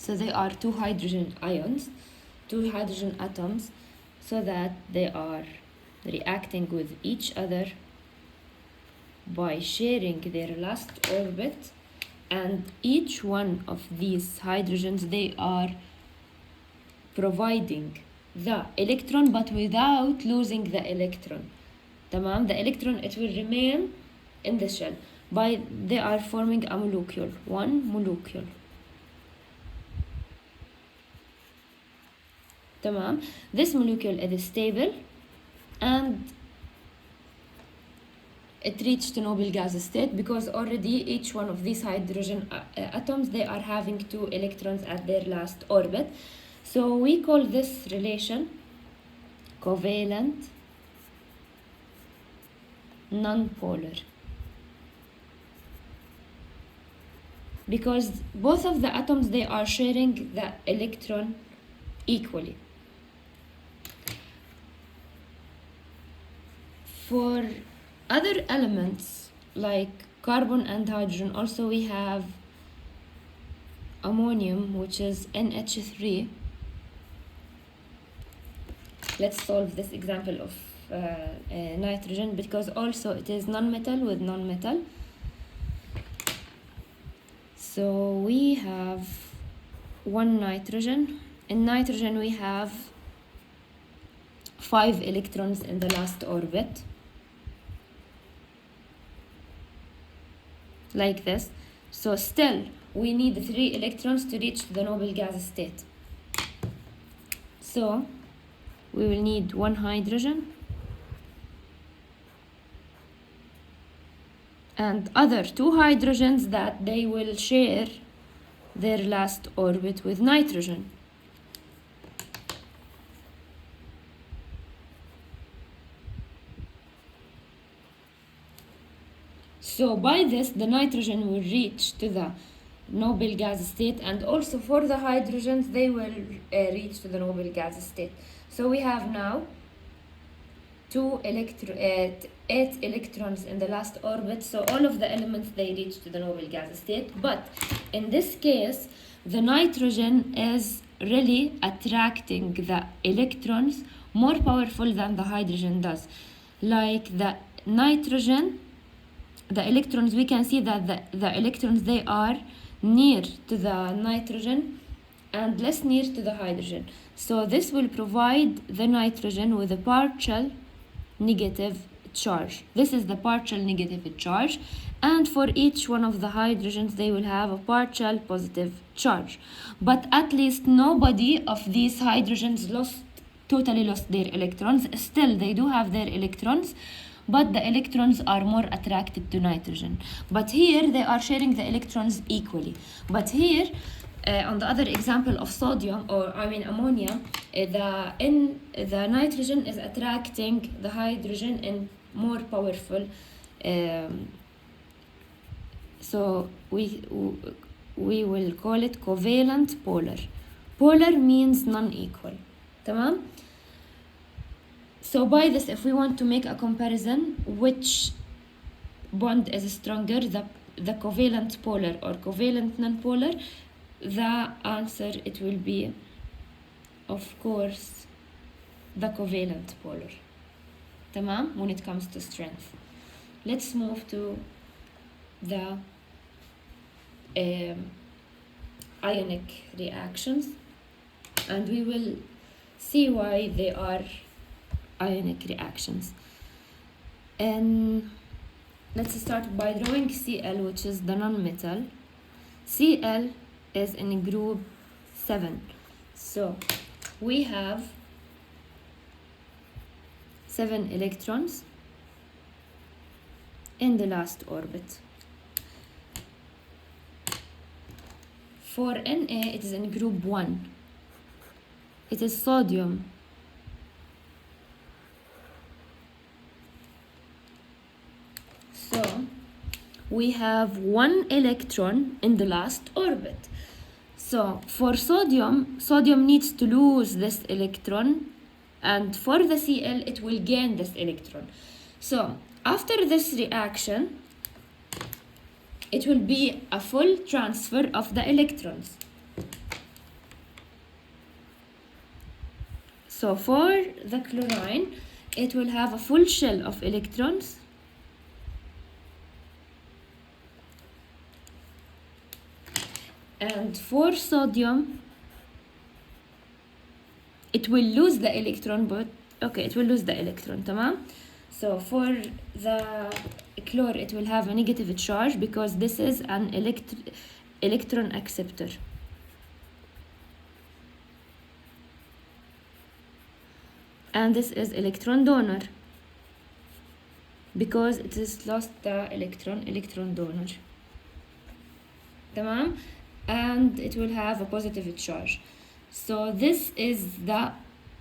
So they are two hydrogen ions, two hydrogen atoms, so that they are reacting with each other by sharing their last orbit, and each one of these hydrogens, they are providing the electron but without losing the electron. تمام. The electron, it will remain in the shell. They are forming a molecule, one molecule. تمام. This molecule is stable and it reached noble gas state because already each one of these hydrogen atoms, they are having two electrons at their last orbit. So we call this relation covalent non-polar, because both of the atoms, they are sharing the electron equally. For other elements like carbon and hydrogen, also we have ammonium, which is NH3. Let's solve this example of nitrogen, because also it is non-metal with non-metal. So we have one nitrogen. In nitrogen we have 5 electrons in the last orbit, like this. So still we need 3 electrons to reach the noble gas state. So we will need 1 hydrogen and other 2 hydrogens that they will share their last orbit with nitrogen. So by this, the nitrogen will reach to the noble gas state, and also for the hydrogens, they will reach to the noble gas state. So we have now 8 electrons in the last orbit, so all of the elements, they reach to the noble gas state. But in this case, the nitrogen is really attracting the electrons more powerful than the hydrogen does. Like the nitrogen, the electrons, we can see that the electrons, they are near to the nitrogen and less near to the hydrogen. So this will provide the nitrogen with a partial negative charge. This is the partial negative charge, and for each one of the hydrogens, they will have a partial positive charge. But at least nobody of these hydrogens totally lost their electrons. Still, they do have their electrons, but the electrons are more attracted to nitrogen. But here they are sharing the electrons equally. But here, on the other example of sodium, or I mean ammonia, the nitrogen is attracting the hydrogen in more powerful. So we will call it covalent polar. Polar means non-equal. Tamam? So by this, if we want to make a comparison, which bond is stronger, the covalent polar or covalent non-polar, the answer, it will be, of course, the covalent polar. Tamam? When it comes to strength. Let's move to the ionic reactions, and we will see why they are ionic reactions. And let's start by drawing Cl, which is the non-metal. Cl is in group 7. So we have 7 electrons in the last orbit. For Na, it is in group 1. It is sodium. So we have 1 electron in the last orbit. So for sodium needs to lose this electron, and for the Cl, it will gain this electron. So after this reaction, it will be a full transfer of the electrons. So for the chlorine, it will have a full shell of electrons, and for sodium, it will lose the electron, but okay, it will lose the electron, تمام. So for the chlor, it will have a negative charge because this is an electron acceptor. And this is electron donor because it has lost the electron donor. تمام. And it will have a positive charge. So this is the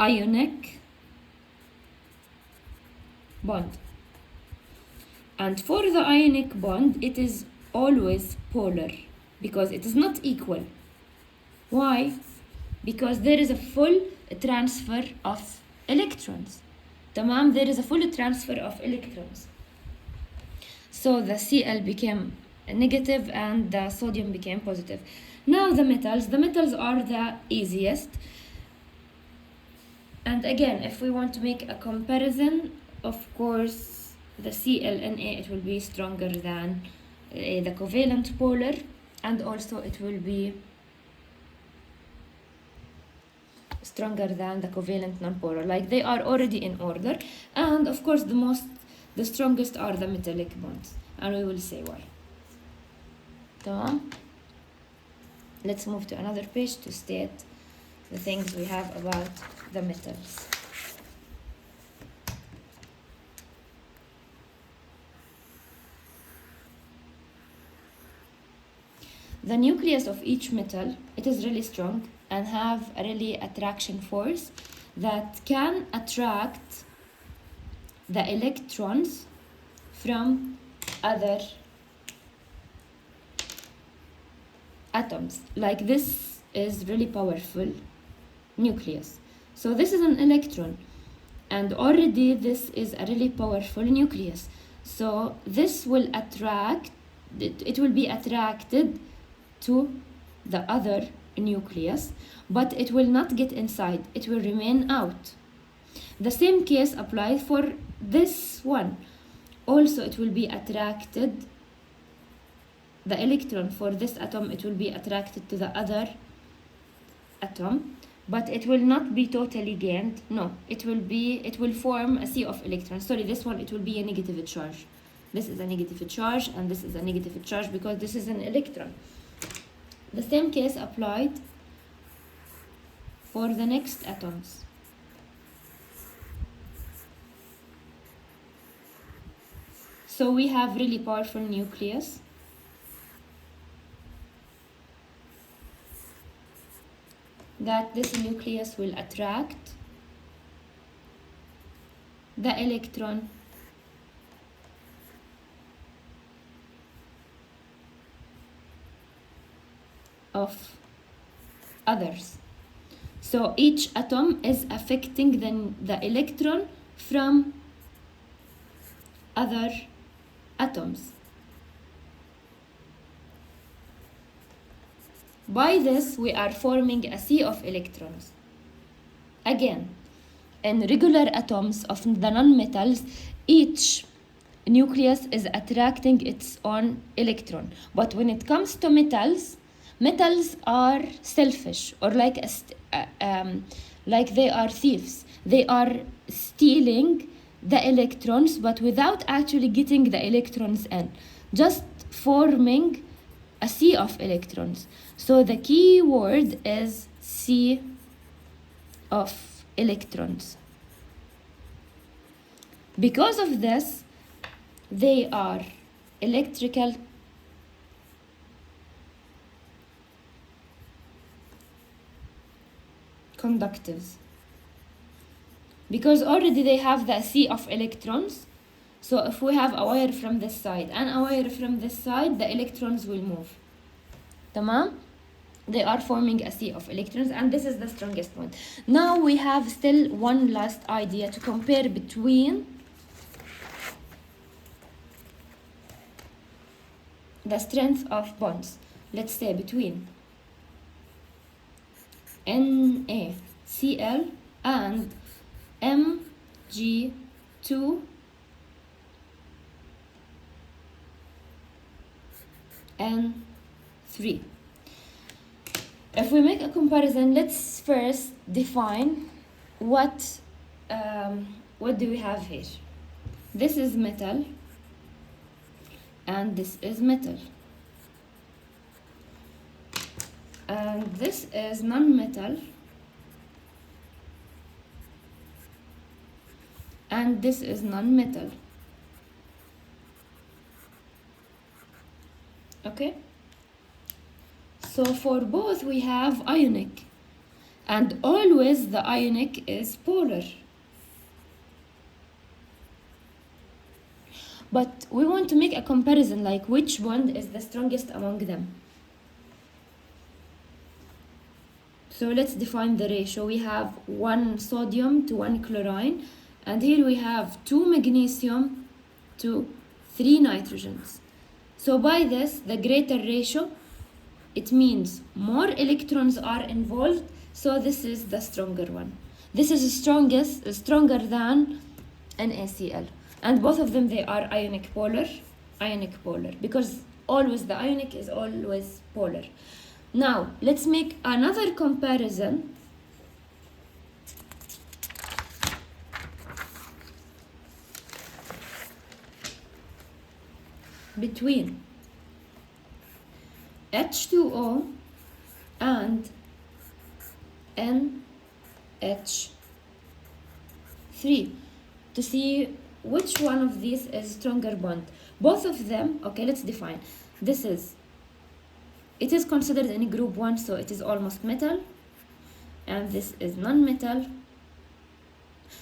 ionic bond. And for the ionic bond, it is always polar because it is not equal. Why? Because there is a full transfer of electrons. تمام. There is a full transfer of electrons. So the Cl became negative and the sodium became positive. Now the metals are the easiest. And again, if we want to make a comparison, of course, the ClNa, it will be stronger than the covalent polar, and also it will be stronger than the covalent nonpolar. Like they are already in order, and of course the strongest are the metallic bonds, and we will say why. تمام. Let's move to another page to state the things we have about the metals. The nucleus of each metal, it is really strong and have a really attraction force that can attract the electrons from other atoms. Like this is really powerful nucleus. So this is an electron, and already this is a really powerful nucleus. So this will attract, it will be attracted to the other nucleus, but it will not get inside, it will remain out. The same case applies for this one. Also, it will be attracted, the electron for this atom, it will be attracted to the other atom, but it will not be totally gained. No, it will form a sea of electrons. Sorry, this one, it will be a negative charge. This is a negative charge, and this is a negative charge because this is an electron. The same case applied for the next atoms. So we have really powerful nucleus. That this nucleus will attract the electron of others. So each atom is affecting the electron from other atoms. By this, we are forming a sea of electrons. Again, in regular atoms of the nonmetals, each nucleus is attracting its own electron. But when it comes to metals, metals are selfish, or like they are thieves. They are stealing the electrons, but without actually getting the electrons in, just forming a sea of electrons. So the key word is sea of electrons. Because of this, they are electrical conductors. Because already they have the sea of electrons. So if we have a wire from this side and a wire from this side, the electrons will move. Tamam? They are forming a sea of electrons, and this is the strongest one. Now we have still one last idea to compare between the strength of bonds. Let's say between NaCl and Mg2 N3. If we make a comparison, let's first define what do we have here. This is metal and this is metal, and this is non-metal and this is non-metal. Okay, so for both we have ionic, and always the ionic is polar. But we want to make a comparison, like which bond is the strongest among them. So let's define the ratio. We have 1 sodium to 1 chlorine, and here we have 2 magnesium to 3 nitrogens. So by this, the greater ratio, it means more electrons are involved, so this is the stronger one. This is stronger than NaCl. And both of them, they are ionic polar, because always the ionic is always polar. Now, let's make another comparison between H2O and NH3 to see which one of these is stronger bond. Both of them, okay, let's define. It is considered in group 1, so it is almost metal, and this is non-metal.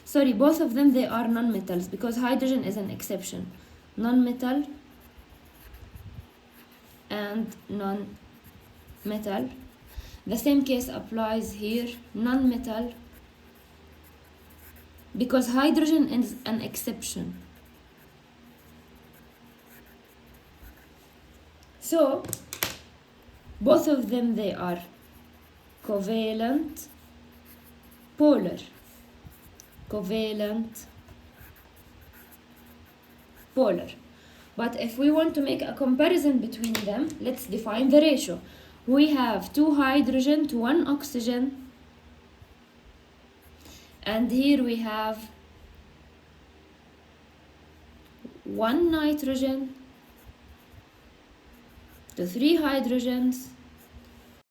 Sorry, both of them, they are non-metals because hydrogen is an exception. Non-metal and non-metal. The same case applies here, non-metal, because hydrogen is an exception. So both of them, they are covalent polar. But if we want to make a comparison between them, let's define the ratio. We have 2 hydrogen to 1 oxygen, and here we have 1 nitrogen to 3 hydrogens